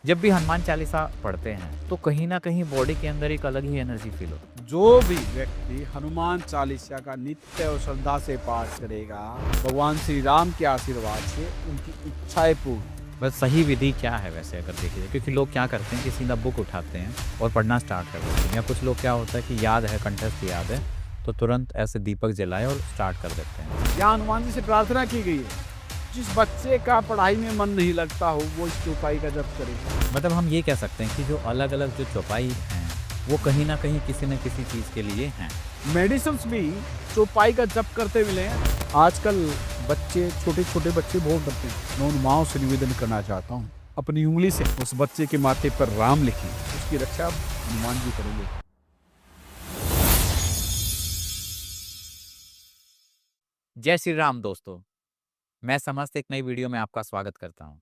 जब भी हनुमान चालीसा पढ़ते हैं तो कहीं ना कहीं बॉडी के अंदर एक अलग ही एनर्जी फील होती है। जो भी व्यक्ति हनुमान चालीसा का नित्य और श्रद्धा से पाठ करेगा, भगवान श्री राम के आशीर्वाद से उनकी इच्छाएं पूर्ण। बस सही विधि क्या है वैसे अगर देखिए जाए? क्योंकि लोग क्या करते हैं कि सीधा बुक उठाते हैं और पढ़ना स्टार्ट कर देते हैं, या कुछ लोग क्या होता है कि याद है, कंठस्थ याद है, तो तुरंत ऐसे दीपक जलाए और स्टार्ट कर देते हैं। यहाँ हनुमान जी से प्रार्थना की गई है, जिस बच्चे का पढ़ाई में मन नहीं लगता हो वो इस चौपाई का जप करे। मतलब हम ये कह सकते हैं कि जो अलग अलग जो चौपाई हैं वो कहीं ना कहीं किसी न किसी चीज़ के लिए हैं। मेडिसिन भी चौपाई का जप करते मिले हैं। आजकल बच्चे, छोटे छोटे बच्चे बहुत डरते हैं। मैं उन माओ से निवेदन करना चाहता हूँ, अपनी उंगली से उस बच्चे के माथे पर राम लिखें, उसकी रक्षा हनुमान जी करेंगे। जय श्री राम दोस्तों, मैं समस्त एक नई वीडियो में आपका स्वागत करता हूं।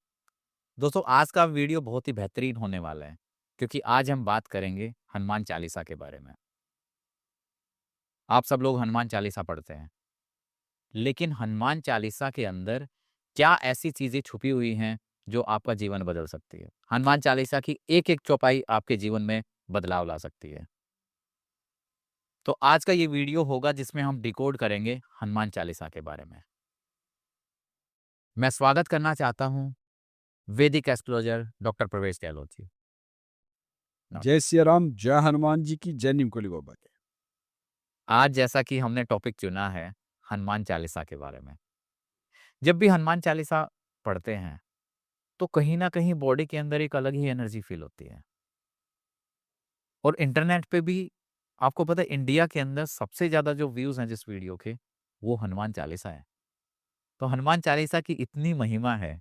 दोस्तों, आज का वीडियो बहुत ही बेहतरीन होने वाला है क्योंकि आज हम बात करेंगे हनुमान चालीसा के बारे में। आप सब लोग हनुमान चालीसा पढ़ते हैं, लेकिन हनुमान चालीसा के अंदर क्या ऐसी चीजें छुपी हुई हैं जो आपका जीवन बदल सकती है? हनुमान चालीसा की एक एक चौपाई आपके जीवन में बदलाव ला सकती है। तो आज का ये वीडियो होगा जिसमें हम डिकोड करेंगे हनुमान चालीसा के बारे में। मैं स्वागत करना चाहता हूं वैदिक एस्ट्रोलॉजर डॉक्टर प्रवेश गहलोत जी। जय सिया राम, जय हनुमान जी की, जय निमकोली बाबा की। आज जैसा कि हमने टॉपिक चुना है हनुमान चालीसा के बारे में। जब भी हनुमान चालीसा पढ़ते हैं तो कहीं ना कहीं बॉडी के अंदर एक अलग ही एनर्जी फील होती है। और इंटरनेट पे भी आपको पता है, इंडिया के अंदर सबसे ज्यादा जो व्यूज हैं जिस वीडियो के, वो हनुमान चालीसा है। तो हनुमान चालीसा की इतनी महिमा है,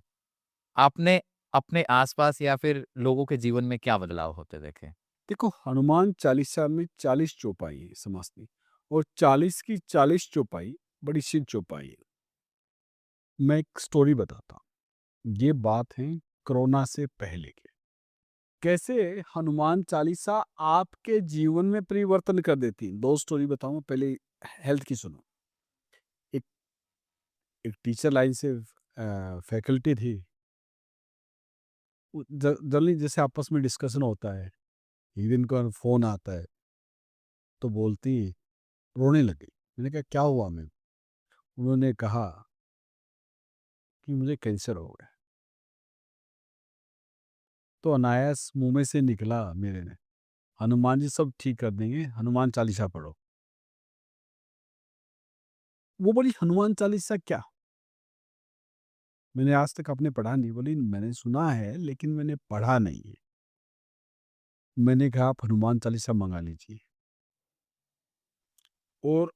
आपने अपने आसपास या फिर लोगों के जीवन में क्या बदलाव होते देखे? देखो, हनुमान चालीसा में 40 चौपाई है समास में, और 40 की 40 चौपाई बड़ी सिद्ध चौपाई है। मैं एक स्टोरी बताता हूँ। ये बात है कोरोना से पहले के। कैसे हनुमान चालीसा आपके जीवन में परिवर्तन कर देती है। दो स्टोरी बताऊँ, पहले हेल्थ की सुनो। एक एक टीचर लाइन से फैकल्टी थी। जनरली जैसे आपस में डिस्कशन होता है, एक दिन का फ़ोन आता है, तो बोलती रोने लग गई। मैंने कहा क्या हुआ मैम? उन्होंने कहा कि मुझे कैंसर हो गया। तो अनायास मुँह में से निकला मेरे ने, हनुमान जी सब ठीक कर देंगे, हनुमान चालीसा पढ़ो। वो बोली हनुमान चालीसा क्या? मैंने आज तक आपने पढ़ा नहीं? बोली मैंने सुना है लेकिन मैंने पढ़ा नहीं है। मैंने कहा आप हनुमान चालीसा मंगा लीजिए और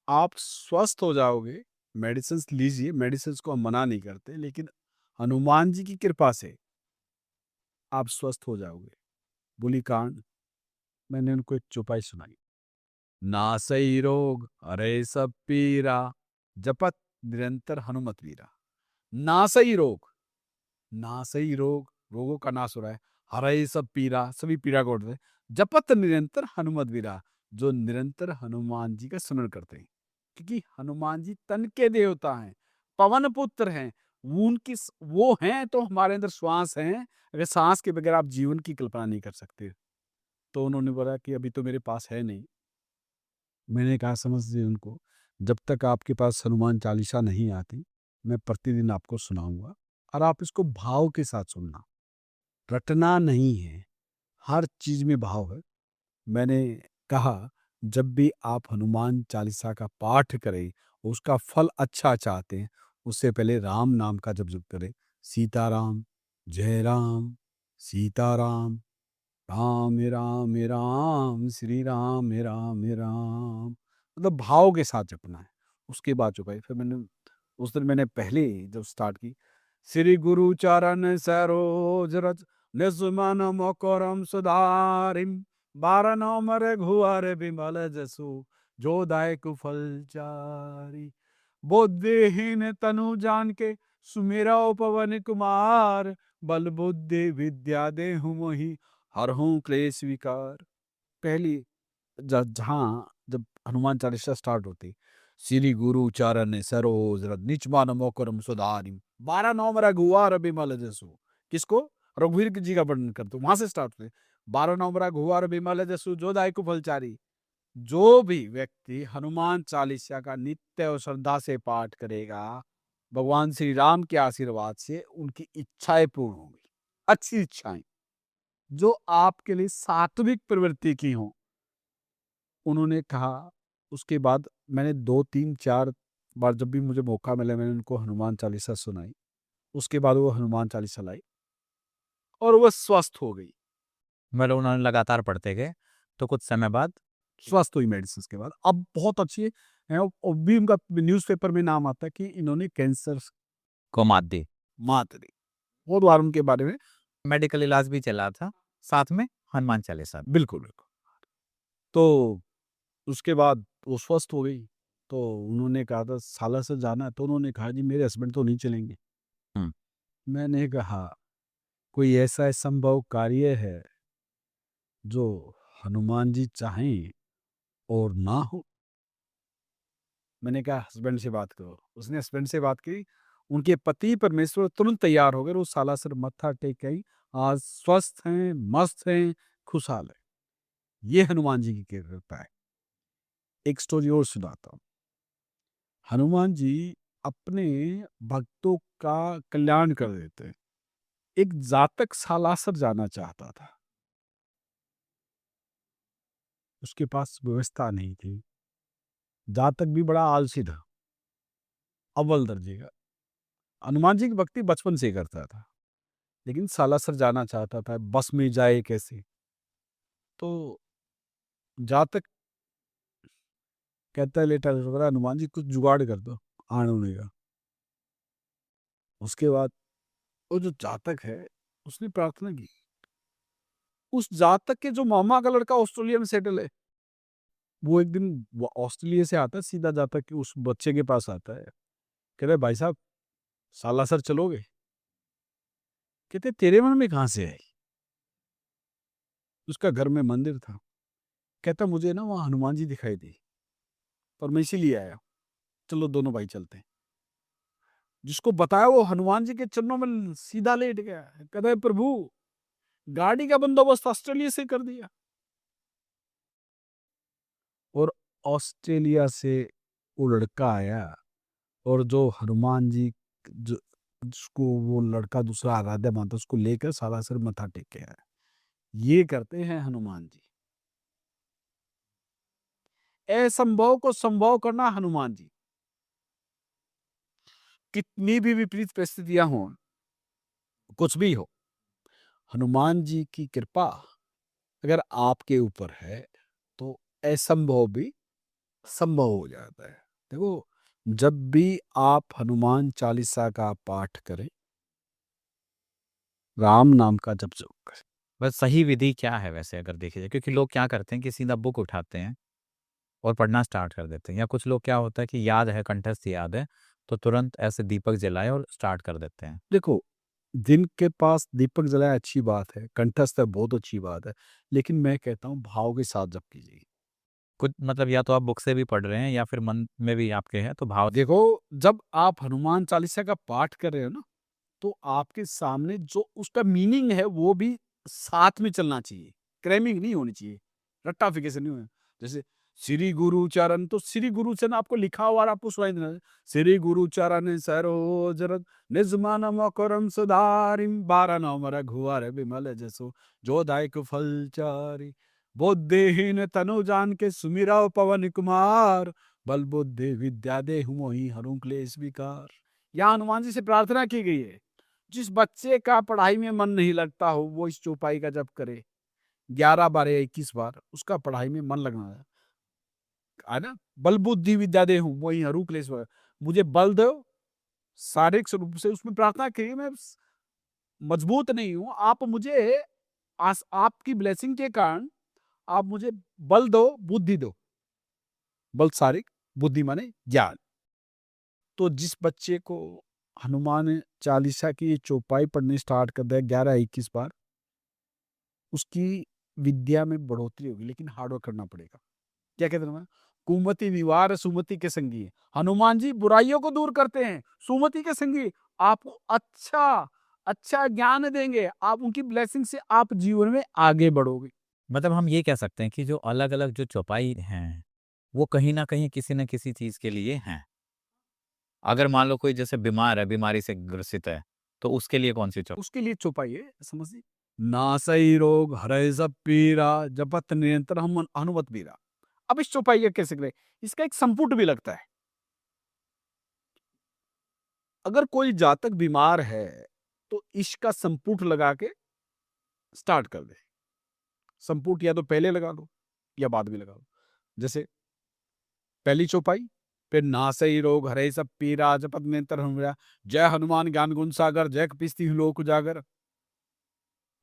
आप स्वस्थ हो जाओगे। मेडिसिन्स लीजिए, मेडिसिन्स को हम मना नहीं करते, लेकिन हनुमान जी की कृपा से आप स्वस्थ हो जाओगे। बोली कांड। मैंने उनको एक चौपाई सुनाई। नासई रोग हरे सब पीरा, जपत निरंतर हनुमत वीरा। नासई रोग, नासई रोग, रोगों का नाश हो रहा है। हरे सब पीरा, सभी पीड़ा को उठते। जपत निरंतर हनुमत वीरा, जो निरंतर हनुमान जी का स्मरण करते हैं, क्योंकि हनुमान जी तन के देवता हैं, पवन पुत्र हैं। वो उनकी वो हैं तो हमारे अंदर श्वास हैं। अगर सांस के बगैर आप जीवन की कल्पना नहीं कर सकते। तो उन्होंने बोला कि अभी तो मेरे पास है नहीं। मैंने कहा समझिए उनको, जब तक आपके पास हनुमान चालीसा नहीं आती, मैं प्रतिदिन आपको सुनाऊंगा, और आप इसको भाव के साथ सुनना, रटना नहीं है। हर चीज में भाव है। मैंने कहा जब भी आप हनुमान चालीसा का पाठ करें, उसका फल अच्छा चाहते हैं, उससे पहले राम नाम का जब जप करें। सीताराम, जय राम, सीताराम, राम राम राम, श्री राम राम राम। मतलब भाव के साथ जपना है। उसके बाद चुकाई। फिर मैंने उस दिन मैंने पहले जब स्टार्ट की, श्री गुरु चरण सरोज रज निजमन मकरम सुधारिम, बारनम रघुवर बिमल जसु, जो दायक फलचारी। बुद्धिहीन तनु जान के सुमेरा पवन कुमार, बल बुद्धि विद्या देहु मोहि, हरहूं क्लेश विकार। पहली जहाँ जब हनुमान चालीसा स्टार्ट होती, श्री गुरु चरण सरोज रज निजमन मोकरम सुधारिम, 12 नौम रघुवर बिमल जसु। किसको? रघुवीर जी का वर्णन करते वहां से स्टार्ट होते 12 नवंबर घुआर बिमल जसु जो दायकु फलचारी। जो भी व्यक्ति हनुमान चालीसा का नित्य और श्रद्धा से पाठ करेगा, भगवान श्री राम के आशीर्वाद से उनकी इच्छाएं पूर्ण होंगी, अच्छी इच्छाएं जो आपके लिए सात्विक प्रवृत्ति की हों। उन्होंने कहा, उसके बाद मैंने 2, 3, 4 बार जब भी मुझे मौका मिला मैंने उनको हनुमान चालीसा सुनाई। उसके बाद वो हनुमान चालीसा लाई और वह स्वस्थ हो गई। मतलब उन्होंने लगातार पढ़ते गए, तो कुछ समय बाद स्वस्थ हुई मेडिसिन के बाद। अब बहुत अच्छी है और भी उनका न्यूज़पेपर में नाम आता है कि इन्होंने कैंसर को मात दी। मात दी। बहुत बार उनके बारे में मेडिकल इलाज भी चला था, साथ में हनुमान चालीसा भी। बिल्कुल, बिल्कुल। तो उसके बाद वो स्वस्थ हो गई। तो उन्होंने कहा था सालासर जाना है, तो उन्होंने कहा जी मेरे हस्बैंड तो नहीं चलेंगे। हुँ। मैंने कहा कोई ऐसा असंभव कार्य है जो हनुमान जी चाहें और ना हो? मैंने कहा हस्बैंड से बात करो। उसने हस्बैंड से बात की, उनके पति परमेश्वर तुरंत तैयार हो गए, वो सालासर मत्था टेक आई, आज स्वस्थ हैं, मस्त हैं, खुशहाल हैं। ये हनुमान जी की कृपा है। एक स्टोरी और सुनाता हूँ। हनुमान जी अपने भक्तों का कल्याण कर देते हैं। एक जातक सालासर जाना चाहता था, उसके पास व्यवस्था नहीं थी। जातक भी बड़ा आलसी था, अव्वल दर्जे का। हनुमान जी की भक्ति बचपन से ही करता था, लेकिन सालासर जाना चाहता था, बस में जाए कैसे? तो जातक कहता है लेटा लेटा हनुमान जी कुछ जुगाड़ कर दो आने उने का। उसके बाद वो जो जातक है उसने प्रार्थना की। उस जातक के जो मामा का लड़का ऑस्ट्रेलिया में सेटल है, वो एक दिन ऑस्ट्रेलिया से आता है, सीधा जातक के उस बच्चे के पास आता है, कहता है भाई साहब सालासर चलोगे? कहते तेरे मन में कहाँ से आई? उसका घर में मंदिर था। कहता मुझे ना वहाँ हनुमान जी दिखाई दी और मैं इसीलिए आया, चलो दोनों भाई चलते हैं। जिसको बताया वो हनुमान जी के चरणों में सीधा लेट गया। कहता है प्रभु गाड़ी का बंदोबस्त ऑस्ट्रेलिया से कर दिया। और ऑस्ट्रेलिया से वो लड़का आया और जो हनुमान जी जो जिसको वो लड़का दूसरा आराध्य मानता उसको लेकर सालासर मत्था टेक के आया। ये करते हैं हनुमान जी। असंभव को संभव करना हनुमान जी। कितनी भी विपरीत परिस्थितियां हों, कुछ भी हो, हनुमान जी की कृपा अगर आपके ऊपर है तो असंभव भी संभव हो जाता है। देखो, जब भी आप हनुमान चालीसा का पाठ करें, राम नाम का जप जरूर करें। बस सही विधि क्या है वैसे अगर देखा जाए? क्योंकि लोग क्या करते हैं कि सीधा बुक उठाते हैं और पढ़ना स्टार्ट कर देते हैं, या कुछ लोग क्या होता है कि याद है, कंठस्थ याद है, तो तुरंत ऐसे दीपक जलाए और स्टार्ट कर देते हैं। देखो, जिनके पास दीपक जलाया अच्छी बात है, कंठस्थ है बहुत अच्छी बात है, लेकिन मैं कहता हूँ भाव के साथ जप कीजिए। कुछ मतलब या तो आप बुक से भी पढ़ रहे हैं या फिर मन में भी आपके है तो भाव। देखो, जब आप हनुमान चालीसा का पाठ कर रहे हो ना, तो आपके सामने जो उसका मीनिंग है वो भी साथ में चलना चाहिए। क्रैमिंग नहीं होनी चाहिए, रट्टाफिकेशन नहीं होना। जैसे श्री गुरु चरण, तो श्री गुरु चरण आपको लिखा हुआ और आपको सुनाई देना है। श्री गुरु चरण सरोज रज निज मन मकरम सुधारिम 12 नवम रघुवर बिमल जसो जो दायक फलचारी। बुद्धिहीन तनु जान के सुमिरौ पवन कुमार बल बुद्धि विद्या देहु मोहि हरुं क्लेश विकार। यहाँ हनुमान जी से प्रार्थना की गई है, जिस बच्चे का पढ़ाई में मन नहीं लगता हो वो इस चौपाई का जप करे 11 बार या 21 बार, उसका पढ़ाई में मन लगना है ना। बल बुद्धि विद्या दे हूँ वही हरू क्लेश वगैरह। मुझे बल दो, शारीरिक स्वरूप से उसमें प्रार्थना करिए, मैं मजबूत नहीं हूँ, आप मुझे आपकी ब्लेसिंग के कारण आप मुझे बल दो, बुद्धि दो। बल शारीरिक, बुद्धि माने ज्ञान। तो जिस बच्चे को हनुमान चालीसा की ये चौपाई पढ़नी स्टार्ट कर दे 11-21 बार, उसकी विद्या में बढ़ोतरी होगी, लेकिन हार्ड वर्क करना पड़ेगा। क्या कहते हैं? कुमति निवार सुमति के संगी है। हनुमान जी बुराइयों को दूर करते हैं, सुमति के संगी। आपको अच्छा अच्छा ज्ञान देंगे, आप उनकी ब्लेसिंग से आप जीवन में आगे बढ़ोगे। मतलब हम ये कह सकते हैं कि जो अलग-अलग जो चौपाई हैं, वो कहीं न कहीं किसी न किसी चीज़ के लिए हैं। अगर मान लो कोई जैसे बीमार है, बीमारी से ग्रसित है, तो उसके लिए कौन-सी चौ उसके लिए चौपाई है, समझिए। नासई रोग हरै सब पीरा जपत निरंतर हम हनुमत बीरा। अब इस चौपाई का कैसे करें? इसका एक संपुट भी लगता है। अगर कोई जातक बीमार है, तो इसका संपुट लगा के स्टार्ट कर दे। संपुट या तो पहले लगा लो या बाद में लगा लो। जैसे पहली चौपाई, फिर नासई रोग हरै सब पीरा जपत निरंतर हनुमत, जय हनुमान ज्ञान गुण सागर, जय कपीसति लोक उजागर,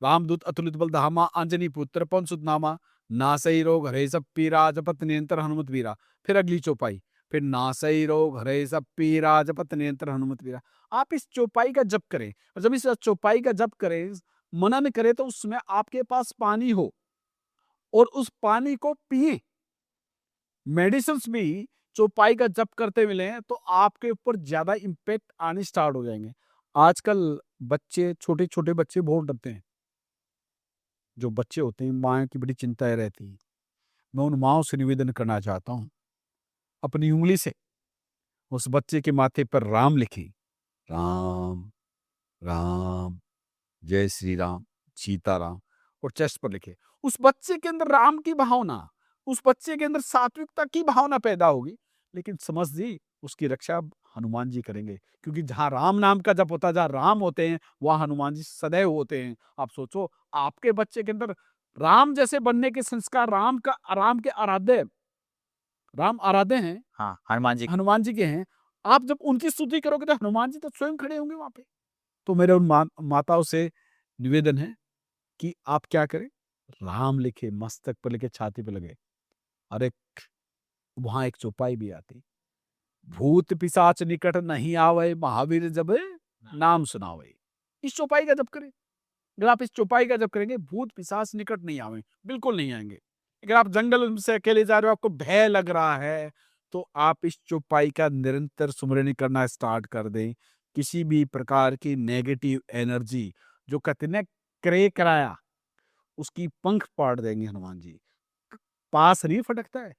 रामदूत अतुलित बल धामा, अंजनी पुत्र पवन सुत नामा, नासई रोग हरे सब पीरा जपत निरंतर हनुमत वीरा। फिर अगली चौपाई, फिर नासई रोग हरे सब पीरा जपत निरंतर हनुमत वीरा। आप इस चौपाई का जप करें, और जब इस चौपाई का जप करें, मनन करें, तो उसमें आपके पास पानी हो और उस पानी को पिए। मेडिसिन्स भी चौपाई का जप करते मिले हैं, तो आपके ऊपर ज्यादा इम्पैक्ट आने स्टार्ट हो जाएंगे। आजकल बच्चे, छोटे छोटे बच्चे बहुत डरते हैं। जो बच्चे होते हैं, माँ की बड़ी चिंताएं रहती हैं। मैं उन माँओं से निवेदन करना चाहता हूँ, अपनी उँगली से उस बच्चे के माथे पर राम लिखें। राम, राम, जय श्री राम, सीताराम, और चेस्ट पर लिखे। उस बच्चे के अंदर राम की भावना, उस बच्चे के अंदर सात्विकता की भावना पैदा होगी। लेकिन समझ जी, उसकी रक्षा हनुमान जी करेंगे, क्योंकि जहाँ राम नाम का जप होता है, जहाँ राम होते हैं, वहाँ हनुमान जी सदैव होते हैं। आप सोचो, आपके बच्चे के अंदर राम जैसे बनने के संस्कार, राम के आराध्य, राम आराध्य हैं, हाँ, हनुमान जी हनुमान जी के हैं। आप जब उनकी स्तुति करोगे, तो हनुमान जी तो स्वयं खड़े होंगे वहाँ पे। तो मेरे उन माताओं से निवेदन है कि आप क्या करें, राम लिखे, मस्तक पर लिखे, छाती पे लगे। और एक वहाँ एक चौपाई भी आती, भूत पिशाच निकट नहीं आवे, महावीर जब नाम सुनावे। इस चौपाई का जप करें। अगर आप इस चौपाई का जप करेंगे, भूत पिशाच निकट नहीं आवे, बिल्कुल नहीं आएंगे। अगर आप जंगल से अकेले जा रहे हो, आपको भय लग रहा है, तो आप इस चौपाई का निरंतर सुमिरन करना स्टार्ट कर दें। किसी भी प्रकार की नेगेटिव एनर्जी, जो कहते हैं ना, क्रय कराया, उसकी पंख फाड़ देंगे हनुमान जी। पास नहीं फटकता है।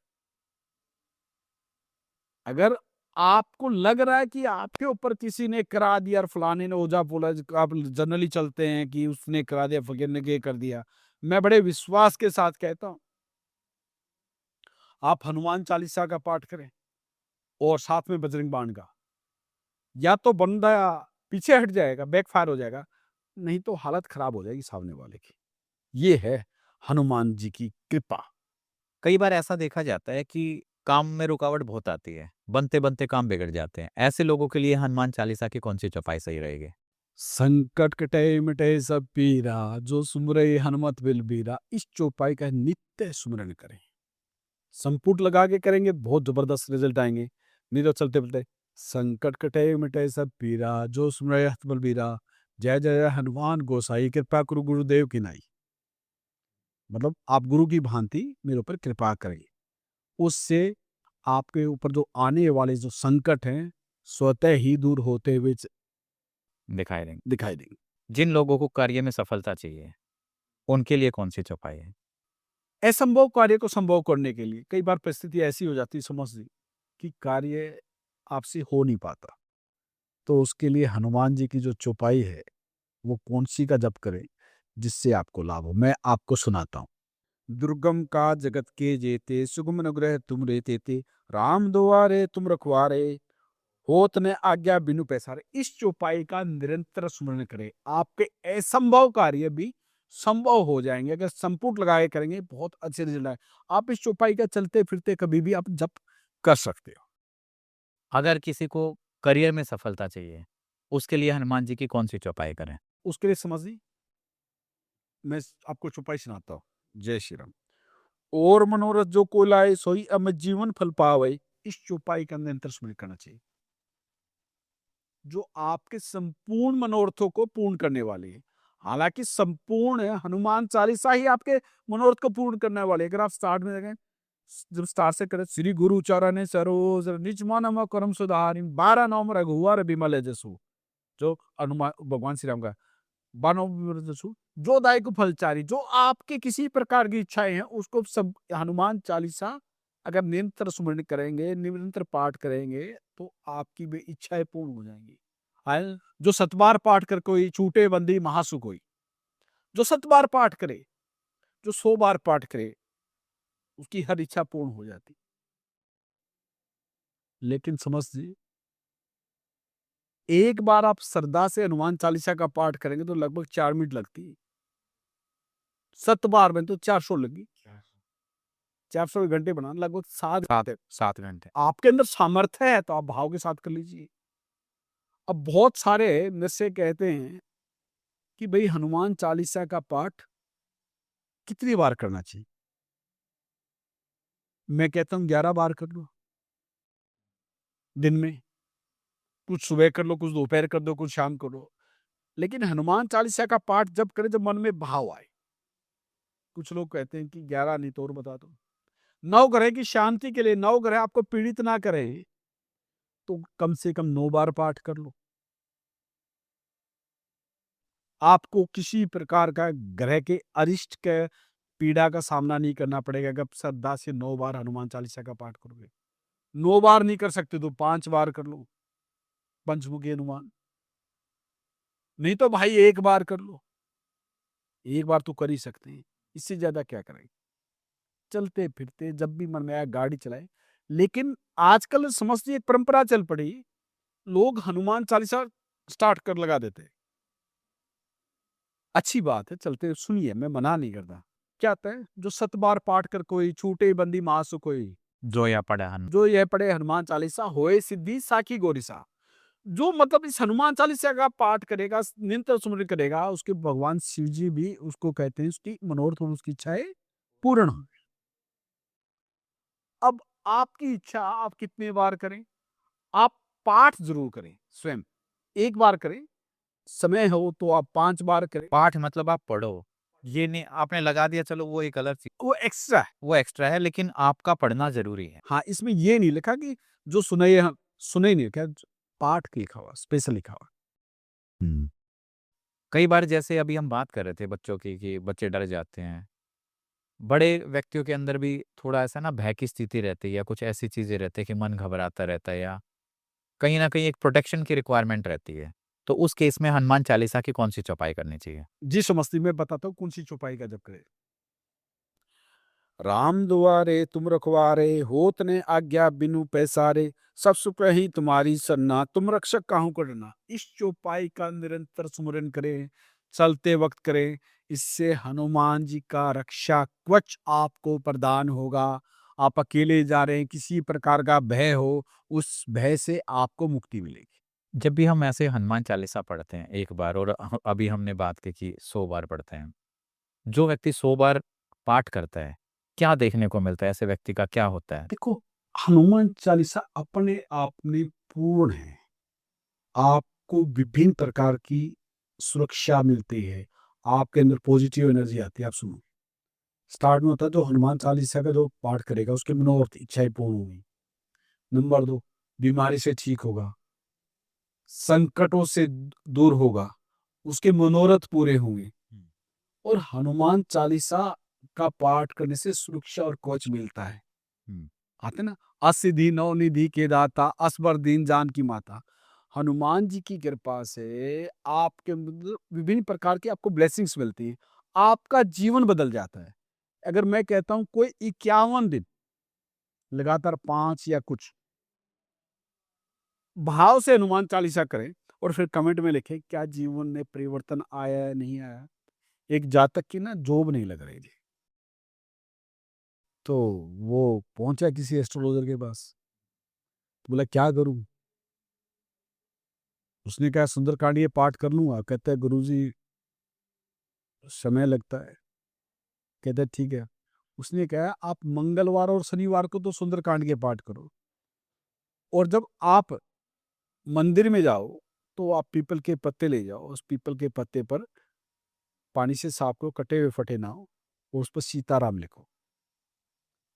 अगर आपको लग रहा है कि आपके ऊपर किसी ने करा दिया, और फलाने ने ओझा बोला, आप जनरली चलते हैं कि उसने करा दिया, फकीर ने ये कर दिया, मैं बड़े विश्वास के साथ कहता हूँ, आप हनुमान चालीसा का पाठ करें और साथ में बजरंग बाण का। या तो बंदा पीछे हट जाएगा, बैकफायर हो जाएगा, नहीं तो हालत खराब हो जाएगी सामने वाले की। ये है हनुमान जी की कृपा। कई बार ऐसा देखा जाता है कि काम में रुकावट बहुत आती है, बनते-बनते काम बिगड़ जाते हैं। ऐसे लोगों के लिए हनुमान चालीसा की कौन-सी चौपाई सही रहेगी? संकट कटे मिटे सब पीरा, जो सुमरे हनुमत बिलबीरा। इस चौपाई का नित्य सुमरन करें। संपुट लगा के करेंगे, बहुत जबरदस्त रिजल्ट आएंगे। नहीं तो चलते बोलते, संकट कटे मिटे सब पीरा, जो सुमरे हनुमत बलबीरा, जय जय हनुमान गोसाई, कृपा गुरु गुरुदेव की नाई। मतलब आप गुरु की भांति मेरे ऊपर कृपा करें, उससे आपके ऊपर जो आने वाले जो संकट हैं, स्वतः ही दूर होते हुए दिखाई देंगे। दिखाई देंगे। जिन लोगों को कार्य में सफलता चाहिए, उनके लिए कौन-सी चौपाई है? असंभव कार्य को संभव करने के लिए कई बार परिस्थिति ऐसी हो जाती है, समझ ली, कि कार्य आपसे हो नहीं पाता, तो उसके लिए हनुमान जी की जो चौपाई है, वो कौन सी का जप करें जिससे आपको लाभ हो। मैं आपको सुनाता हूँ। दुर्गम का जगत के जेते, सुगम अनुग्रह तुम रे तेते, राम दुआरे तुम रखवारे, होत न आज्ञा बिनु पैसारे। इस चौपाई का निरंतर स्मरण करें, आपके असंभव कार्य भी संभव हो जाएंगे। अगर संपुट लगा के करेंगे, बहुत अच्छे रिजल्ट आए। आप इस चौपाई का चलते फिरते कभी भी आप जप कर सकते हो। अगर किसी को करियर में सफलता चाहिए, उसके लिए हनुमान जी की कौन-सी चौपाई करें? उसके लिए समझिए, मैं आपको चौपाई सुनाता हूँ। जय श्री राम। और मनोरथ जो को लाए, सोई अमित जीवन फल पावे। इस चौपाई का निरंतर स्मरण करना चाहिए, जो आपके संपूर्ण मनोरथों को पूर्ण करने वाली है। हालांकि संपूर्ण हनुमान चालीसा ही आपके मनोरथ को पूर्ण करने वाले है। अगर आप स्टार्ट में देखें, जब स्टार्ट से करें, श्री गुरु चरण सरोज निज मन कर्म सुधारि, 12 नाम रघुवर बिमल जसु, जो हनुमान भगवान श्री राम का, बानों विवरदसु, जो दायक फलचारी, जो आपके किसी प्रकार की इच्छाएं हैं उसको सब हनुमान चालीसा अगर निरंतर स्मरण करेंगे, निरंतर पाठ करेंगे तो आपकी भी इच्छाएं पूर्ण हो जाएंगी। जो 7 बार पाठ कर कोई छूटे बंदी महासुख होई, जो 7 बार पाठ करे, जो 100 बार पाठ करे, उसकी हर इच्छा पूर्ण हो जाती। लेकिन समझ जी, एक बार आप श्रद्धा से हनुमान चालीसा का पाठ करेंगे तो लगभग 4 मिनट लगती है। 7 बार में तो 400 लगी। 400 घंटे बनाना लगभग 7 7 घंटे। आपके अंदर सामर्थ्य है तो आप भाव के साथ कर लीजिए। अब बहुत सारे मुझसे कहते हैं कि भई हनुमान चालीसा का पाठ कितनी बार करना चाहिए? मैं कहता हूँ 11 बार कर लो, दिन में। कुछ सुबह कर लो, कुछ दोपहर कर दो, कुछ शाम कर लो। लेकिन हनुमान चालीसा का पाठ जब करें जब मन में भाव आए। कुछ लोग कहते हैं कि 11 नहीं तो और बता दो। नवग्रह की शांति के लिए, नवग्रह आपको पीड़ित ना करें, तो कम से कम 9 बार पाठ कर लो। आपको किसी प्रकार का ग्रह के अरिष्ट के पीड़ा का सामना नहीं करना पड़ेगा अगर श्रद्धा से 9 बार हनुमान चालीसा का पाठ करोगे। 9 बार नहीं कर सकते तो 5 बार कर लो, पंचमुखी हनुमान। नहीं तो भाई 1 बार कर लो। 1 बार तो कर ही सकते हैं, इससे ज़्यादा क्या करेंगे? चलते-फिरते जब भी मन में आया गाड़ी चलाएँ। लेकिन आजकल समझिए एक परंपरा चल पड़ी, लोग हनुमान चालीसा स्टार्ट कर लगा देते हैं। अच्छी बात है, चलते सुनिए मैं मना नहीं करता। क्या आता है? जो 7 बार पाठ कर कोई छूटे बंदी महासुख होई, जो या पड़ा हन जो यह पढ़े हनुमान चालीसा होए सिद्धि साखी गोरिसा। जो मतलब इस हनुमान चालीसा का पाठ करेगा, निरंतर सुमिरन करेगा, उसके भगवान शिव जी भी उसको कहते हैं उसकी मनोरथ और उसकी इच्छाएँ पूर्ण हों। अब आपकी इच्छा आप कितने बार करें? आप पाठ ज़रूर करें स्वयं। 1 बार करें, समय हो तो आप 5 बार करें। पाठ मतलब आप पढ़ो। ये नहीं आपने लगा दिया चलो वो एक अलग चीज़ वो एक्स्ट्रा है। वो एक्स्ट्रा है लेकिन आपका पढ़ना ज़रूरी है। हाँ, इसमें ये नहीं लिखा कि जो सुने ह सुने ही नहीं क्या पाठ लिखा हुआ, स्पेशल लिखा हुआ। हुँ। कई बार जैसे अभी हम बात कर रहे थे बच्चों की कि बच्चे डर जाते हैं। बड़े व्यक्तियों के अंदर भी थोड़ा ऐसा ना भय की स्थिति रहती है या कुछ ऐसी चीज़ें रहती है कि मन घबराता रहता है या कहीं न कहीं एक प्रोटेक्शन की रिक्वायरमेंट रहती है। तो उस केस में हनुमान चालीसा की कौन-सी चौपाई करनी चाहिए? जी समझती मैं बताता हूँ कौन-सी चौपाई का जप करें। राम दुआरे तुम रखवारे, होत न आज्ञा बिनु पैसारे, सब सुख ही तुम्हारी सरना, तुम रक्षक काहू को डरना। इस चौपाई का निरंतर सुमिरन करें, चलते वक्त करें, इससे हनुमान जी का रक्षा कवच आपको प्रदान होगा। आप अकेले जा रहे हैं, किसी प्रकार का भय हो, उस भय से आपको मुक्ति मिलेगी। जब भी हम ऐसे हनुमान चालीसा पढ़ते हैं एक बार और अभी हमने बात की कि 100 बार पढ़ते हैं। जो व्यक्ति 100 बार पाठ करता है, क्या देखने को मिलता है? ऐसे व्यक्ति का क्या होता है? देखो, हनुमान चालीसा अपने आप में पूर्ण है। आपको विभिन्न प्रकार की सुरक्षा मिलती है। आपके अंदर पॉजिटिव एनर्जी आती है। आप सुनो, स्टार्ट में होता है जो हनुमान चालीसा का जो पाठ करेगा उसकी मनोरथ इच्छाएँ पूर्ण होंगी। नंबर 2 बीमारी से ठीक होगा, संकटों से दूर होगा, उसके मनोरथ पूरे होंगे। हुँ। और हनुमान चालीसा का पाठ करने से सुरक्षा और कवच मिलता है। हुँ। आते ना, असिधि नवनिधि के दाता, असबर दीन जान की माता। हनुमान जी की कृपा से आपके मतलब विभिन्न प्रकार की आपको ब्लेसिंग्स मिलती हैं। आपका जीवन बदल जाता है। अगर मैं कहता हूँ कोई 51 दिन लगातार 5 या कुछ भाव से हनुमान चालीसा करें और फिर कमेंट में लिखें क्या जीवन में परिवर्तन आया या नहीं आया। एक जातक की ना जॉब नहीं लग रही थी, तो वो पहुंचा किसी एस्ट्रोलॉजर के पास। तो बोला क्या करूं? उसने कहा सुंदरकांड ये पाठ कर लूंगा। कहता है गुरुजी समय लगता है। कहता है ठीक है। उसने कहा आप मंगलवार और शनिवार को तो सुंदरकांड के पाठ करो, और जब आप मंदिर में जाओ तो आप पीपल के पत्ते ले जाओ। उस पीपल के पत्ते पर पानी से साफ करो, कटे हुए फटे ना हो, और उस पर सीताराम लिखो।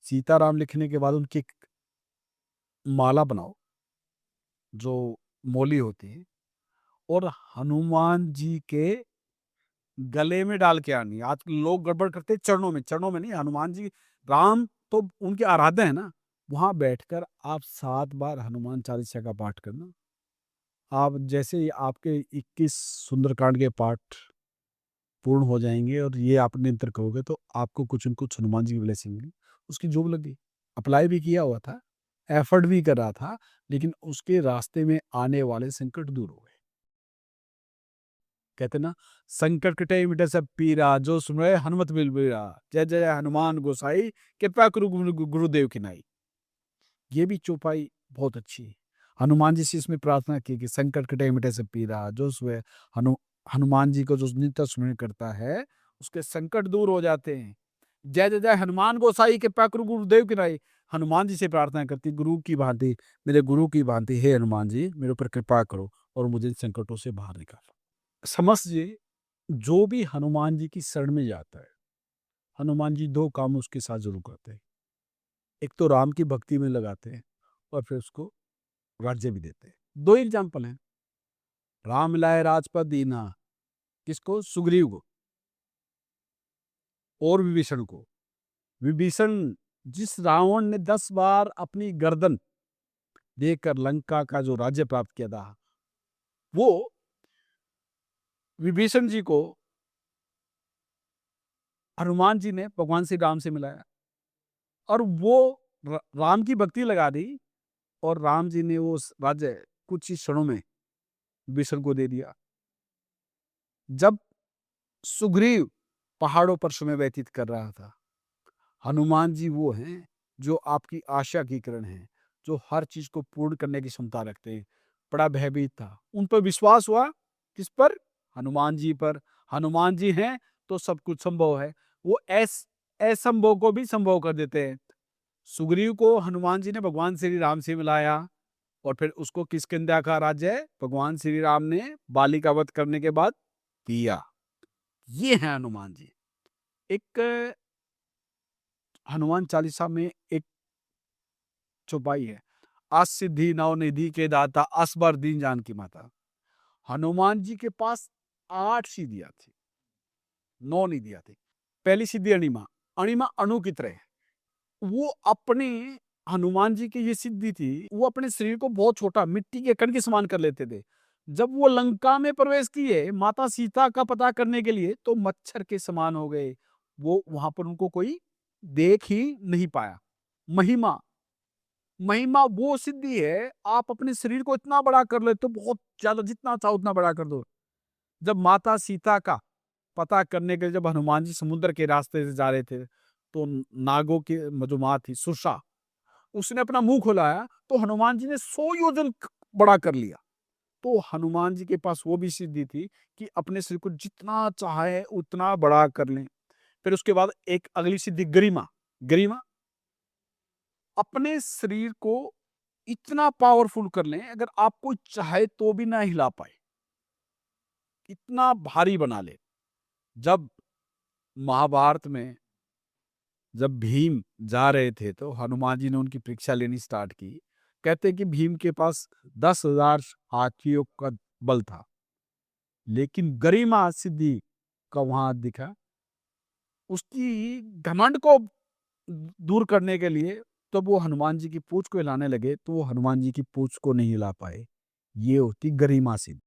सीताराम लिखने के बाद उनकी एक माला बनाओ जो मोली होती है, और हनुमान जी के गले में डाल के आनी है। आज लोग गड़बड़ करते हैं चरणों में नहीं। हनुमान जी, राम तो उनके आराध्य है ना। वहाँ बैठकर आप 7 बार हनुमान चालीसा का पाठ करना। आप जैसे ही आपके 21 सुंदरकांड के पाठ पूर्ण हो जाएँगे और ये आप निरंतर करोगे तो आपको कुछ न कुछ हनुमान जी की ब्लेसिंग मिली। उसकी जॉब लग गई। अप्लाई भी किया हुआ था, एफर्ट भी कर रहा था, लेकिन उसके रास्ते में आने वाले संकट दूर हो गए। कहते हैं ना, संकट कटे मिटे सब पीरा, जो सुने हनुमत बिलबीरा, जय जय हनुमान गोसाई, कृपा करो गुरुदेव की नाई। ये भी चौपाई बहुत अच्छी है। हनुमान जी से इसमें प्रार्थना की कि संकट कटे मिटे सब पीरा, जो सुबह हनुमान जी को जो नित्य स्मरण करता है, उसके संकट दूर हो जाते हैं। जय जय जय हनुमान गोसाई, कृपा करो गुरुदेव की नाई। हनुमान जी से प्रार्थना करती, गुरु की भांति, मेरे गुरु की भांति, हे हनुमान जी मेरे ऊपर कृपा करो और मुझे इन संकटों से बाहर निकालो। समझिए, जो भी हनुमान जी की शरण में जाता है, हनुमान जी 2 काम उसके साथ ज़रूर करते हैं। एक तो राम की भक्ति में लगाते हैं और फिर उसको राज्य भी देते हैं। 2 एग्ज़ाम्पल हैं। राम लाए राजपद दीना, किसको? सुग्रीव को और विभीषण को। विभीषण, जिस रावण ने 10 बार अपनी गर्दन देकर लंका का जो राज्य प्राप्त किया था, वो विभीषण जी को हनुमान जी ने भगवान श्री राम से मिलाया और वो राम की भक्ति लगा दी और राम जी ने वो राज्य कुछ ही क्षणों में विभीषण को दे दिया। जब सुग्रीव पहाड़ों पर समय व्यतीत कर रहा था, हनुमान जी वो हैं जो आपकी आशा की किरण हैं, जो हर चीज को पूर्ण करने की क्षमता रखते हैं। बड़ा भयभीत था, उन पर विश्वास हुआ। किस पर? हनुमान जी पर। हनुमान जी हैं तो सब कुछ संभव है। वो असंभव को भी संभव कर देते हैं। सुग्रीव को हनुमान जी ने भगवान श्री राम से मिलाया और फिर उसको किष्किंधा का राज्य भगवान श्री राम ने बाली का वध करने के बाद दिया। ये है हनुमान जी। एक हनुमान चालीसा में एक चौपाई है, अस सिद्धि नव निधि के दाता, असबर दीन जान की माता। हनुमान जी के पास 8 सिद्धियां थी, 9 निधियां थी। पहली सिद्धि अणिमा, अणिमा अणु की तरह है। वो अपने हनुमान जी की ये सिद्धि थी, वो अपने शरीर को बहुत छोटा मिट्टी के कण के समान कर लेते थे। जब वो लंका में प्रवेश किए माता सीता का पता करने के लिए, तो मच्छर के समान हो गए। वो वहां पर उनको कोई देख ही नहीं पाया। महिमा, महिमा वो सिद्धि है, आप अपने शरीर को इतना बड़ा कर लेते हो, बहुत ज्यादा, जितना चाहो उतना बड़ा कर दो। जब माता सीता का पता करने के लिए जब हनुमान जी समुद्र के रास्ते से जा रहे थे, तो नागों की जो माँ थी सुरसा, उसने अपना मुंह खुलाया तो हनुमान जी ने 100 योजन बड़ा कर लिया। तो हनुमान जी के पास वो भी सिद्धि थी कि अपने शरीर को जितना चाहे उतना बड़ा कर लें। फिर उसके बाद एक अगली सिद्धि गरिमा। गरिमा, अपने शरीर को इतना पावरफुल कर लें, अगर आपको चाहे तो भी ना हिला पाए, इतना भारी बना ले। जब महाभारत में जब भीम जा रहे थे तो हनुमान जी ने उनकी परीक्षा लेनी स्टार्ट की। कहते हैं कि भीम के पास 10,000 हाथियों का बल था, लेकिन गरिमा सिद्धि का वहां दिखा। उसकी घमंड को दूर करने के लिए तो वो हनुमान जी की पूंछ को हिलाने लगे, तो वो हनुमान जी की पूंछ को नहीं हिला पाए। ये होती गरिमा सिद्धि।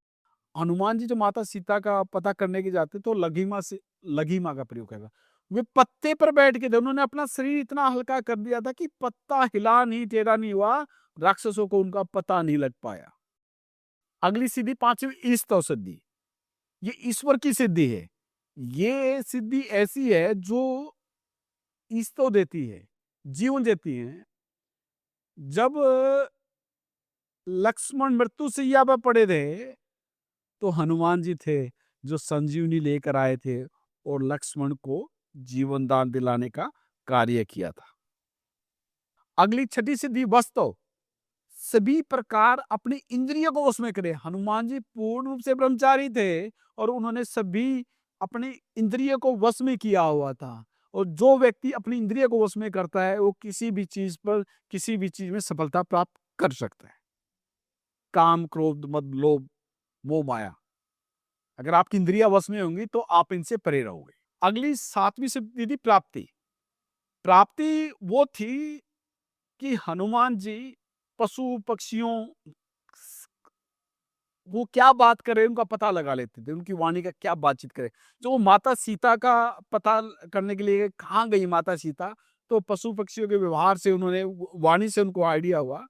हनुमान जी जो माता सीता का पता करने के जाते तो लघिमा का प्रयोग करेगा। वे पत्ते पर बैठ के थे, उन्होंने अपना शरीर इतना हल्का कर दिया था कि पत्ता हिला नहीं, टेढ़ा नहीं हुआ, राक्षसों को उनका पता नहीं लग पाया। अगली सिद्धि 5वीं ईस्तव सिद्धि, ये ईश्वर की सिद्धि है। ये सिद्धि ऐसी है जो ईस्तव देती है, जीवन देती है। जब लक्ष्मण मृत्यु सैया पर पड़े थे, तो हनुमान जी थे जो संजीवनी लेकर आए थे और लक्ष्मण को जीवन दान दिलाने का कार्य किया था। अगली छठी सिद्धि वस्तव, सभी प्रकार अपनी इंद्रियों को वश में करे। हनुमान जी पूर्ण रूप से ब्रह्मचारी थे और उन्होंने सभी अपने इंद्रियों को वश में किया हुआ था। और जो व्यक्ति अपनी इंद्रिय को वश में करता है, वो किसी भी चीज पर, किसी भी चीज में सफलता प्राप्त कर सकता है। काम, क्रोध, मद, लोभ, मोह, माया, अगर आपकी इंद्रियां वश में होंगी तो आप इनसे परे रहोगे। अगली 7वीं सिद्धि थी प्राप्ति। प्राप्ति वो थी कि हनुमान जी पशु पक्षियों वो क्या बात कर रहे हैं उनका पता लगा लेते थे, उनकी वाणी का क्या बातचीत करे। जो माता सीता का पता करने के लिए कहाँ गई माता सीता, तो पशु पक्षियों के व्यवहार से उन्होंने वाणी से उनको आइडिया हुआ,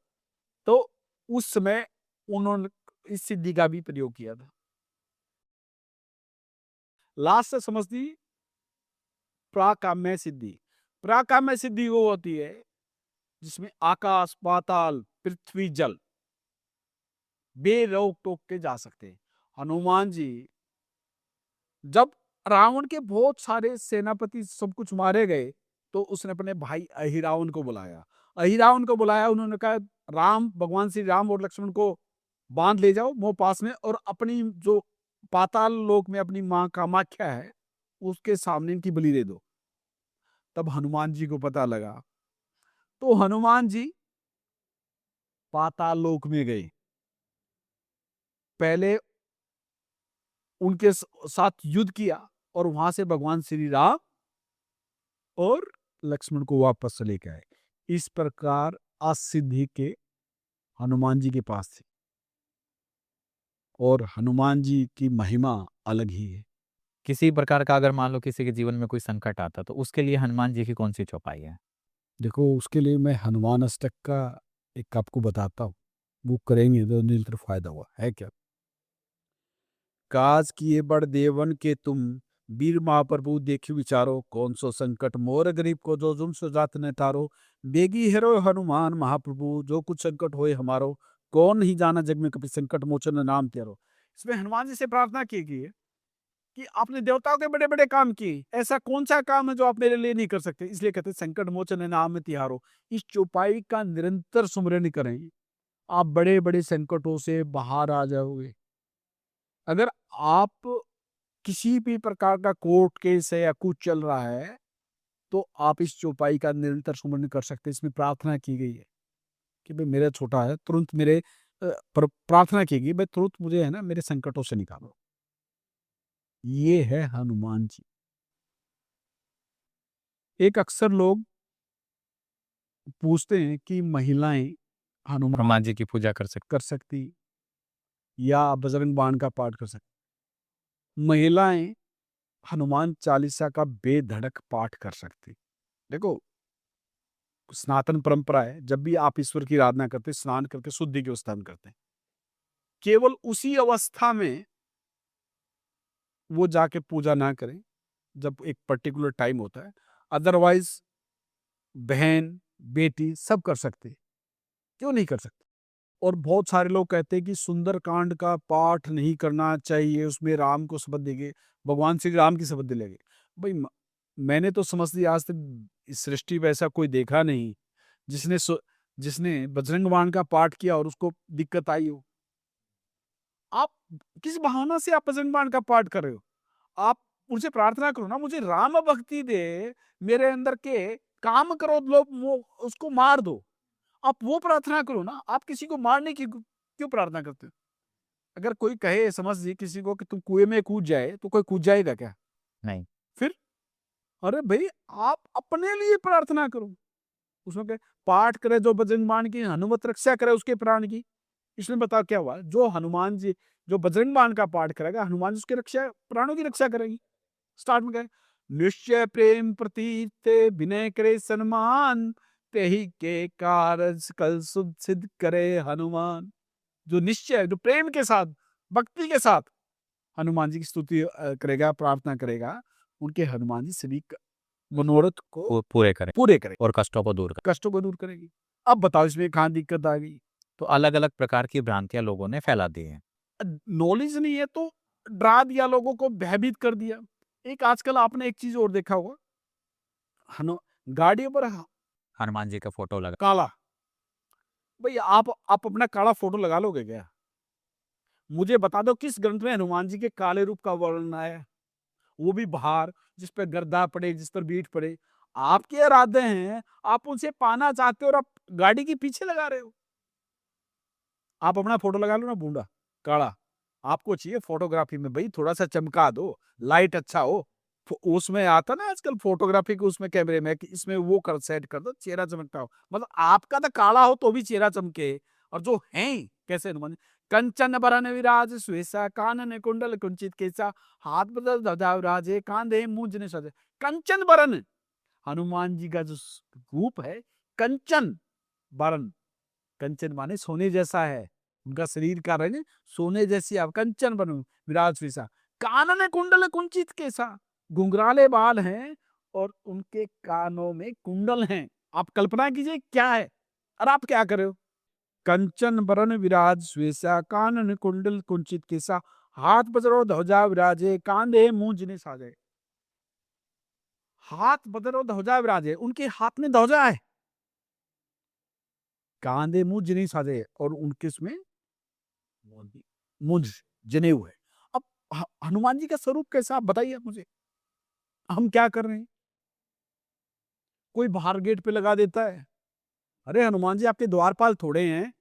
तो उस समय उन्होंने इस सिद्धि का भी प्रयोग किया था। लास्ट से समझती प्राकाम्य सिद्धि। प्राकाम्य सिद्धि वो होती है जिसमें आकाश पाताल पृथ्वी जल बेरोक टोक के जा सकते हैं। हनुमान जी जब रावण के बहुत सारे सेनापति सब कुछ मारे गए, तो उसने अपने भाई अहिरावण को बुलाया। अहिरावण को बुलाया, उन्होंने कहा राम, भगवान श्री राम और लक्ष्मण को बांध ले जाओ मोह पास में, और अपनी जो पाताल लोक में अपनी माँ कामाख्या है उसके सामने इनकी बलि दे दो। तब हनुमान जी को पता लगा, तो हनुमान जी पाताल लोक में गए। पहले उनके साथ युद्ध किया और वहां से भगवान श्री राम और लक्ष्मण को वापस लेके आए। इस प्रकार असिद्धि के हनुमान जी के पास थी, और हनुमान जी की महिमा अलग ही है। किसी प्रकार का अगर मान लो किसी के जीवन में कोई संकट आता तो उसके लिए हनुमान जी की कौन सी चौपाई है? देखो, उसके लिए मैं हनुमान अष्टक का एक आपको बताता हूँ, वो करेंगे तो निरंतर फायदा हुआ है। क्या काज किए बड़ देवन के तुम, वीर महाप्रभु देखी विचारो, कौन सो संकट मोर गरीब को, जो जुम सो जात न तारो। बेगी हेरो हनुमान महाप्रभु, जो कुछ संकट होए हमारो, कौन नहीं जाना जग में कभी संकट मोचन नाम तेरो। इसमें हनुमान जी से प्रार्थना की गई है कि आपने देवताओं के बड़े बड़े काम किए, ऐसा कौन सा काम है जो आप मेरे लिए नहीं कर सकते। इसलिए कहते हैं संकट मोचन नाम तिहारो। इस चौपाई का निरंतर सुमिरन करें, आप बड़े बड़े संकटों से बाहर आ जाओगे। अगर आप किसी भी प्रकार का कोर्ट केस है या कुछ चल रहा है, तो आप इस चौपाई का निरंतर सुमिरन कर सकते हैं। इसमें प्रार्थना की गई है कि भाई मेरा छोटा है, तुरंत मेरे प्रार्थना की गई, भाई तुरंत मुझे है ना मेरे संकटों से निकालो। ये है हनुमान जी। एक अक्सर लोग पूछते हैं कि महिलाएं हनुमान हनुमान जी की पूजा कर सकते। कर सकती या बजरंग बाण का पाठ कर सकती। महिलाएं हनुमान चालीसा का बेधड़क पाठ कर सकती। देखो, सनातन परंपरा है, जब भी आप ईश्वर की आराधना करते स्नान करके शुद्धि के स्थान करते हैं, केवल उसी अवस्था में वो जाके पूजा ना करें जब एक पर्टिकुलर टाइम होता है। अदरवाइज बहन बेटी सब कर सकते हैं, क्यों नहीं कर सकते। और बहुत सारे लोग कहते हैं कि सुंदरकांड का पाठ नहीं करना चाहिए, उसमें राम को शपथ देंगे, भगवान श्री राम की शपथ दिलेंगे। भाई मैंने तो समझ लिया, आज तक इस सृष्टि में ऐसा कोई देखा नहीं जिसने जिसने बजरंग बाण का पाठ किया और उसको दिक्कत आई हो। आप किस बहाना से आप बजरंग बाण का पाठ कर रहे हो? आप उनसे प्रार्थना करो ना, मुझे राम भक्ति दे, मेरे अंदर के काम करो, लोग वो उसको मार दो। आप वो प्रार्थना करो ना, आप किसी को मारने की क्यों प्रार्थना करते हो? अगर कोई कहे समझ जी किसी को कि तुम कुएं में कूद जाए, तो कोई कूद जाएगा क्या? नहीं। फिर अरे भाई, आप अपने लिए प्रार्थना करो। उसमें क्या पाठ करे जो बजरंग बाण की, हनुमत रक्षा करे उसके प्राण की। इसमें बताओ क्या हुआ, जो हनुमान जी जो बजरंग बाण का पाठ करेगा, हनुमान जी उसकी रक्षा, प्राणों की रक्षा करेगी। स्टार्ट में क्या है? निश्चय प्रेम प्रतीत विनय करे सन्मान, तेहि के कारज कल सुध सिद्ध करे हनुमान। जो निश्चय, जो प्रेम के साथ, भक्ति के साथ हनुमान जी की स्तुति करेगा, प्रार्थना करेगा, उनके हनुमान जी सभी मनोरथ को पूरे करें पूरे करें, और कष्टों को दूर करें। कष्टों को दूर करेगी। अब बताओ इसमें कहाँ दिक्कत आ गई? तो अलग अलग प्रकार की भ्रांतियां लोगों ने फैला दी हैं। नॉलेज नहीं है तो डरा दिया, लोगों को भयभीत कर दिया। एक आजकल आपने एक चीज और देखा होगा, हनु गाड़ियों पर हनुमान जी का फोटो लगा। काला। भाई आप अपना काला फोटो लगा लोगे क्या? मुझे बता दो किस ग्रंथ में हनुमान जी के काले रूप का वर्णन आया है? वो भी बाहर, जिस पर गर्दा पड़े, जिस पर बीट पड़े। आपके इरादे हैं, आप उनसे पाना चाहते हो और आप गाड़ी के पीछे लगा रहे हो। आप अपना फोटो लगा लो ना, बूंदा काला, आपको चाहिए फोटोग्राफी में भाई थोड़ा सा चमका दो, लाइट अच्छा हो। उसमें आता ना आजकल फोटोग्राफी के उसमें कैमरे में कि इसमें वो कर सेट कर दो, चेहरा चमकता हो। मतलब आपका तो काला हो तो भी चेहरा चमके। और जो है कैसे हनुमान जी, कंचन बरन विराज सुएसा कानन कुंडल कुंचित केसा हाथ बदल ध्वजा विराजे कांधे मूंज ने सजे। कंचन बरन हनुमान जी का जो रूप है, कंचन बरन, कंचन माने सोने जैसा है, उनका शरीर का रंग सोने जैसी आप कंचन बनो विराज विसा। कानन कुंडल कुंचित केसा, घुंघराले बाल हैं और उनके कानों में कुंडल हैं। आप कल्पना कीजिए क्या है, और आप क्या कर रहे हो। कंचन बरन विराज स्वेसा कानन कुंडल कुंचित केसा हाथ बजरो ध्वजा विराजे कांधे मूंज ने साजे। हाथ बजरो ध्वजा विराजे, उनके हाथ में ध्वजा है, कांधे मूंज नहीं साजे, और उनके उसमें मुझ जनेऊ है। अब हनुमान जी का स्वरूप कैसा आप बताइए मुझे। हम क्या कर रहे हैं, कोई बाहर गेट पे लगा देता है। अरे हनुमान जी आपके द्वारपाल थोड़े हैं,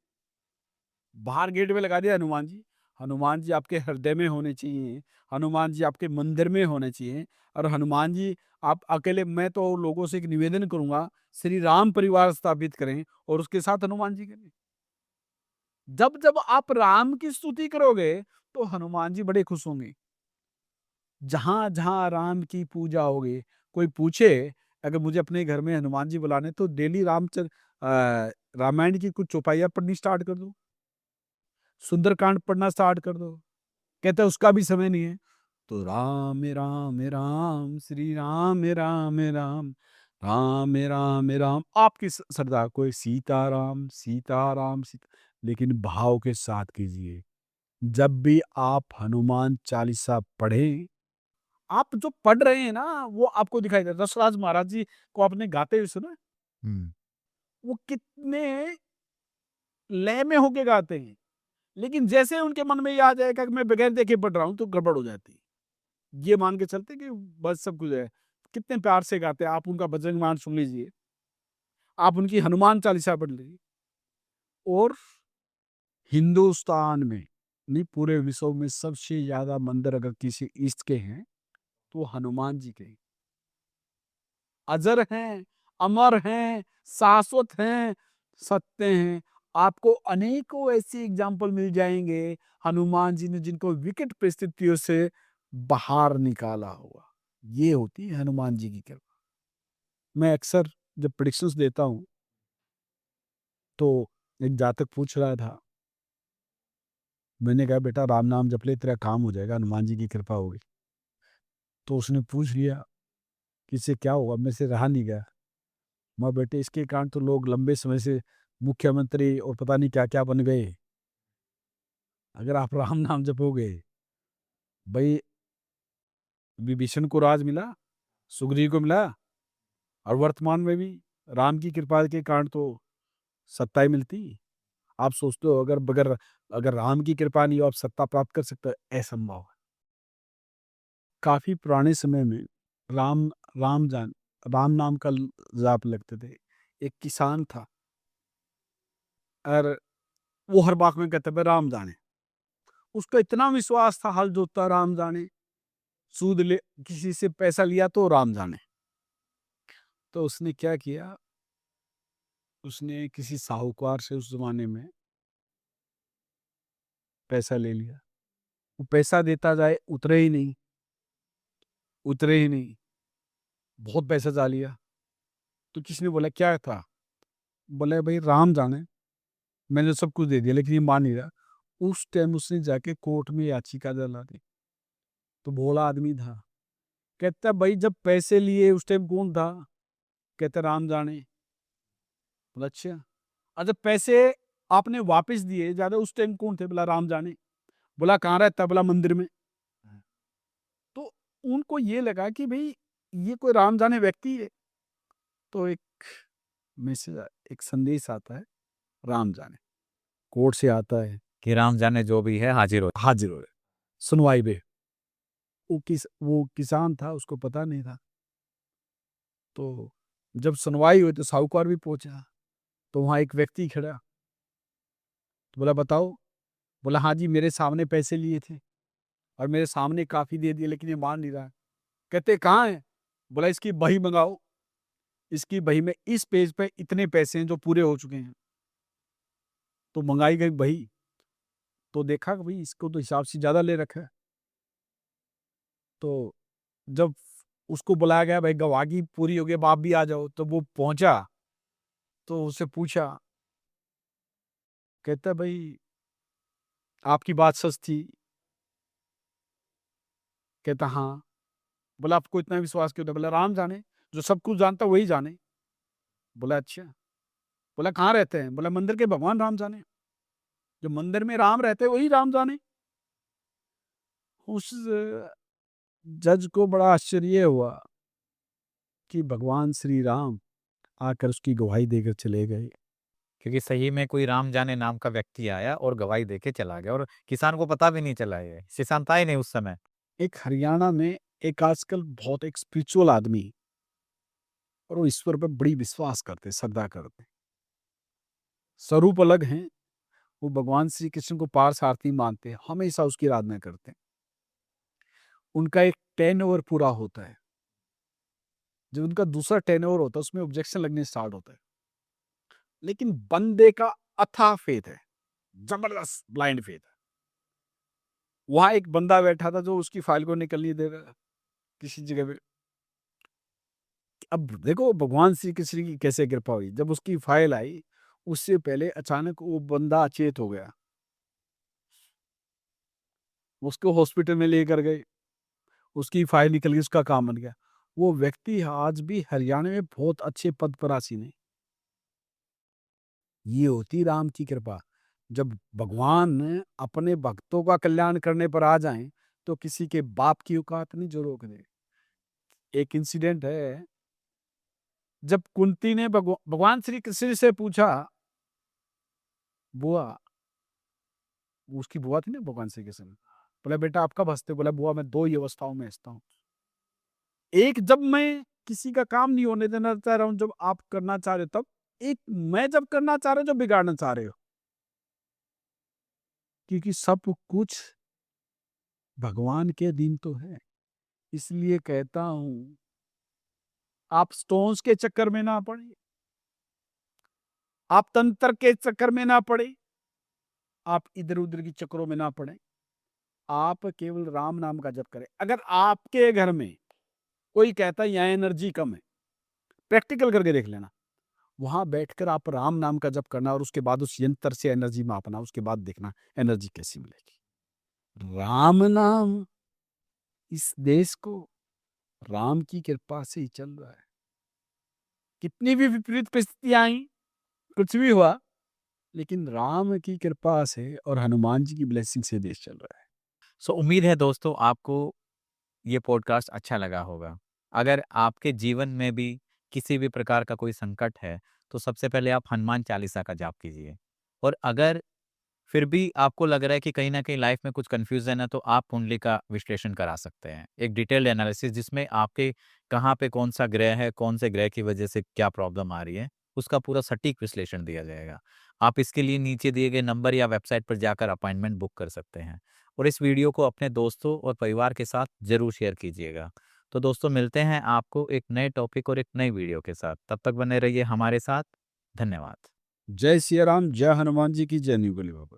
बाहर गेट पे लगा दिया हनुमान जी। हनुमान जी आपके हृदय में होने चाहिए, हनुमान जी आपके मंदिर में होने चाहिए। और हनुमान जी आप अकेले, मैं तो लोगों से एक निवेदन करूंगा, श्री राम परिवार स्थापित करें और उसके साथ हनुमान जी करें। जब जब आप राम की स्तुति करोगे तो हनुमान जी बड़े खुश होंगे। जहाँ जहाँ राम की पूजा होगी, कोई पूछे अगर मुझे अपने घर में हनुमान जी बुलाने, तो डेली रामायण की कुछ चौपाइयाँ पढ़नी स्टार्ट कर दो, सुंदरकांड पढ़ना स्टार्ट कर दो। कहते हैं उसका भी समय नहीं है, तो राम राम राम श्री राम राम राम राम राम राम आपकी श्रद्धा, कोई सीताराम सीताराम सीता, लेकिन भाव के साथ कीजिए। जब भी आप हनुमान चालीसा पढ़ें, आप जो पढ़ रहे हैं ना वो आपको दिखाई देता है। रसराज महाराज जी को आपने गाते हुए सुना है? हुँ। वो कितने लय में होके गाते हैं, लेकिन जैसे उनके मन में ये आ जाएगा कि मैं बगैर देखे पढ़ रहा हूँ तो गड़बड़ हो जाती है। ये मान के चलते कि बस सब कुछ है। कितने प्यार से गाते हैं, आप उनका बजरंग बाण सुन लीजिए, आप उनकी हनुमान चालीसा पढ़ लीजिए। और हिंदुस्तान में नहीं, पूरे विश्व में सबसे ज्यादा मंदिर अगर किसी ईस्ट के हैं तो हनुमान जी के हैं। अजर हैं, अमर हैं, शाश्वत हैं, सत्य हैं। आपको अनेकों ऐसे एग्जाम्पल मिल जाएंगे हनुमान जी ने जिनको विकट परिस्थितियों से बाहर निकाला हुआ। ये होती है हनुमान जी की कृपा। मैं अक्सर जब प्रेडिक्शंस देता हूँ तो एक जातक पूछ रहा था, मैंने कहा बेटा राम नाम जप ले तेरा काम हो जाएगा, हनुमान जी की कृपा होगी। तो उसने पूछ लिया कि इससे क्या होगा, मैं से रहा नहीं गया। मैं बेटे इसके कारण तो लोग लंबे समय से मुख्यमंत्री और पता नहीं क्या क्या बन गए। अगर आप राम नाम जपोगे, भाई विभीषण को राज मिला, सुग्रीव को मिला, और वर्तमान में भी राम की कृपा के कारण तो सत्ताएं मिलती। आप सोचते हो अगर बगैर, अगर राम की कृपा नहीं हो आप सत्ता प्राप्त कर सकते हो, असंभव है। काफी पुराने समय में राम राम जान राम नाम का जाप लगते थे। एक किसान था और वो हर बात में कहता था राम जाने। उसका इतना विश्वास था, हल जोतता राम जाने, सूद ले किसी से पैसा लिया तो राम जाने। तो उसने क्या किया, उसने किसी साहूकार से उस जमाने में पैसा ले लिया। वो पैसा देता जाए, उतरे ही नहीं, उतरे ही नहीं, बहुत पैसा जा लिया। तो किसी ने बोला क्या था, बोले भाई राम जाने, मैंने सब कुछ दे दिया लेकिन ये मान नहीं रहा। उस टाइम उसने जाके कोर्ट में याचिका डला दी। तो भोला आदमी था, कहता भाई जब पैसे लिए उस टाइम कौन था, कहता राम जाने। बोला अच्छा, और जब पैसे आपने वापस दिए ज्यादा उस टाइम कौन थे, बोला राम जाने। बोला कहाँ रहता, बोला मंदिर में। तो उनको ये लगा कि भाई ये कोई राम जाने व्यक्ति है। तो एक मैसेज, एक संदेश आता है, राम जाने कोर्ट से आता है, कि राम जाने जो भी है हाजिर हो। हाजिर हो रहे सुनवाई पे। वो किसान था, उसको पता नहीं था। तो जब सुनवाई हुई तो साहूकार भी पहुंचा। तो वहां एक व्यक्ति खड़ा, तो बोला बताओ, बोला, हाँ जी, मेरे सामने पैसे लिए थे और मेरे सामने काफ़ी दे दिए, लेकिन ये मान नहीं रहा है। कहते, कहाँ है? बोला, इसकी बही मँगाओ, इसकी बही में इस पेज पे इतने पैसे हैं जो पूरे हो चुके हैं। तो मँगाई गई बही, तो देखा कि भई इसको तो हिसाब से ज़्यादा ले रखा है। तो जब उसको बुलाया गया, भाई गवाही पूरी हो गई, अब आप भी आ जाओ, तो वो पहुँचा, तो उससे पूछा, कहता, भई आपकी बात सच थी? कहता, हाँ। बोला, आपको इतना विश्वास क्यों था? बोला, राम जाने, जो सब कुछ जानता है वही जाने। बोला, अच्छा। बोला, कहाँ रहते हैं? बोला, मंदिर के भगवान राम जाने। जो मंदिर में राम रहते हैं वही राम जाने। उस जज को बड़ा आश्चर्य हुआ कि भगवान श्री राम आकर उसकी गवाही देकर चले गए। क्योंकि सही में कोई राम जाने नाम का व्यक्ति आया और गवाही देके चला गया और किसान को पता भी नहीं चला ये। किसान था ही नहीं उस समय। एक हरियाणा में एक आजकल बहुत एक स्पिरिचुअल आदमी, और वो ईश्वर पे बड़ी विश्वास करते, श्रद्धा करते। स्वरूप अलग हैं, वो भगवान श्री कृष्ण को पारसारथी मानते हैं, हमेशा उसकी आराधना करते हैं। उनका एक टर्नओवर पूरा होता है। जब उनका दूसरा टर्नओवर होता है, उसमें ऑब्जेक्शन लगने स्टार्ट होता है। लेकिन बंदे का अथाह फेथ है, जबरदस्त ब्लाइंड फेथ है। वहाँ एक बंदा बैठा था जो उसकी फाइल को निकल नहीं दे रहा था किसी जगह पे। अब देखो भगवान श्री कृष्ण की कैसे कृपा हुई, जब उसकी फाइल आई, उससे पहले अचानक वो बंदा अचेत हो गया। उसको हॉस्पिटल में लेकर गए, उसकी फाइल निकल गई, उसका काम बन गया। वो व्यक्ति आज भी हरियाणा में बहुत अच्छे पद पर आसीन है। ये होती राम की कृपा। जब भगवान अपने भक्तों का कल्याण करने पर आ जाएं, तो किसी के बाप की औकात नहीं जो रोक दे। एक इंसिडेंट है, जब कुंती ने भगवान श्री कृष्ण से पूछा, बुआ, उसकी बुआ थी ना भगवान श्री कृष्ण, बोला, बेटा आप कब हंसते? बोला, बुआ मैं दो ही अवस्थाओं में हंसता हूँ। एक, जब मैं किसी का काम नहीं होने देना चाह रहा हूँ, जब आप करना चाह रहे हो तब। एक, मैं जब करना चाह रहा हूँ, जब बिगाड़ना चाह रहे हो। क्योंकि सब कुछ भगवान के अधीन तो है। इसलिए कहता हूँ, आप स्टोन्स के चक्कर में ना पड़े, आप तंत्र के चक्कर में ना पड़े, आप इधर उधर की चक्करों में ना पड़े। आप केवल राम नाम का जप करें। अगर आपके घर में कोई कहता है यहाँ एनर्जी कम है, प्रैक्टिकल करके देख लेना। वहां बैठकर आप राम नाम का जप करना और उसके बाद उस यंत्र से एनर्जी मापना, उसके बाद देखना एनर्जी कैसी मिलेगी। राम नाम इस देश को राम की कृपा से ही चल रहा है। कितनी भी विपरीत परिस्थितियां आई, कुछ भी हुआ, लेकिन राम की कृपा से और हनुमान जी की ब्लेसिंग से देश चल रहा है। सो उम्मीद है दोस्तों आपको ये पॉडकास्ट अच्छा लगा होगा। अगर आपके जीवन में भी किसी भी प्रकार का कोई संकट है, तो सबसे पहले आप हनुमान चालीसा का जाप कीजिए। और अगर फिर भी आपको लग रहा है कि कहीं न कहीं लाइफ में कुछ कन्फ्यूज़न है, तो आप कुंडली का विश्लेषण करा सकते हैं। एक डिटेल्ड एनालिसिस जिसमें आपके कहाँ पे कौन-सा ग्रह है, कौन से ग्रह की वजह से क्या प्रॉब्लम आ रही है, उसका पूरा सटीक विश्लेषण दिया जाएगा। आप इसके लिए नीचे दिए गए नंबर या वेबसाइट पर जाकर अपॉइंटमेंट बुक कर सकते हैं। और इस वीडियो को अपने दोस्तों और परिवार के साथ ज़रूर शेयर कीजिएगा। तो दोस्तों मिलते हैं आपको एक नए टॉपिक और एक नई वीडियो के साथ। तब तक बने रहिए हमारे साथ। धन्यवाद। जय सिया राम, जय हनुमान जी की, जय न्यू गली बाबा।